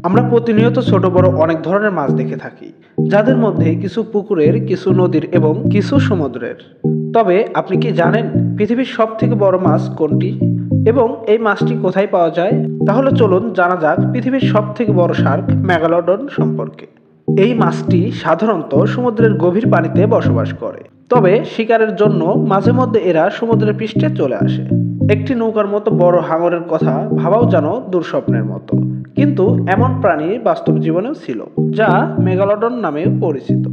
আমরা প্রতিনিয়ত ছোট বড় অনেক ধরনের মাছ দেখে থাকি, যাদের মধ্যে কিছু পুকুরের, কিছু নদীর এবং কিছু সমুদ্রের। তবে আপনি কি জানেন পৃথিবীর সব থেকে বড় মাছ কোনটি এবং এই মাছটি কোথায় পাওয়া যায়? তাহলে চলুন জানা যাক পৃথিবীর সব থেকে বড় শার্ক মেগালোডন সম্পর্কে। এই মাছটি সাধারণত সমুদ্রের গভীর পানিতে বসবাস করে, তবে শিকারের জন্য মাঝে মধ্যে এরা সমুদ্রের পৃষ্ঠে চলে আসে। একটি নৌকার মতো বড় হাঙরের কথা ভাবাও যেন দুঃস্বপ্নের মতো, কিন্তু এমন প্রাণী বাস্তব জীবনেও ছিল, যা মেগালোডন নামে পরিচিত।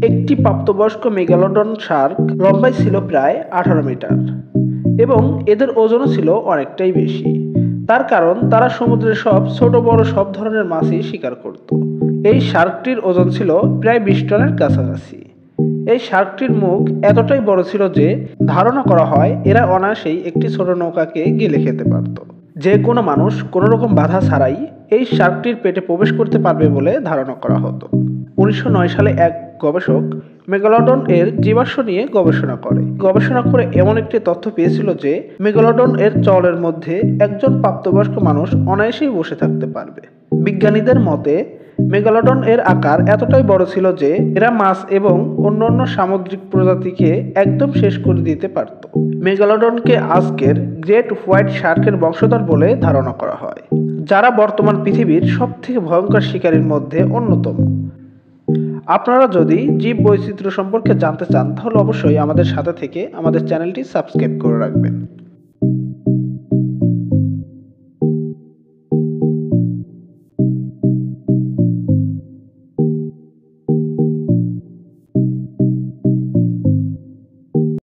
একটি প্রাপ্তবয়স্ক মেগালোডন শার্ক লম্বায় ছিল প্রায় 18 মিটার এবং এদের ওজনও ছিল অনেকটাই বেশি। তার কারণ তারা সমুদ্রের ছোট বড় সব ধরনের মাছই শিকার করত। এই শার্কটির ওজন ছিল প্রায় 20 টনের কাছাকাছি। এই শার্কটির মুখ এতটাই বড় ছিল যে ধারণা করা হয় এরা অনায়াসেই একটি ছোট নৌকাকে গিলে খেতে পারত। যে কোনো মানুষ কোনো রকম বাধা ছাড়াই এই শার্কটির পেটে প্রবেশ করতে পারবে বলে ধারণা করা হতো। 1909 সালে এক গবেষক মেগালোডন এর জীবাশ্ম নিয়ে গবেষণা করে এমন একটি তথ্য পেয়েছিল যে মেগালোডন এর চরের মধ্যে একজন প্রাপ্তবয়স্ক মানুষ অনায়াসেই বসে থাকতে পারবে। বিজ্ঞানীদের মতে মেগালোডন এর আকার এতটাই বড় ছিল যে এরা মাছ এবং অন্যান্য সামুদ্রিক প্রজাতিকে একদম শেষ করে দিতে পারত। মেগালোডনকে আজকের গ্রেট হোয়াইট শার্কের বংশধর বলে ধারণা করা হয়, যারা বর্তমান পৃথিবীর সবথেকে ভয়ঙ্কর শিকারীর মধ্যে অন্যতম। আপনারা যদি জীব বৈচিত্র্য সম্পর্কে জানতে চান তাহলে অবশ্যই আমাদের সাথে থেকে আমাদের চ্যানেলটি সাবস্ক্রাইব করে রাখবেন।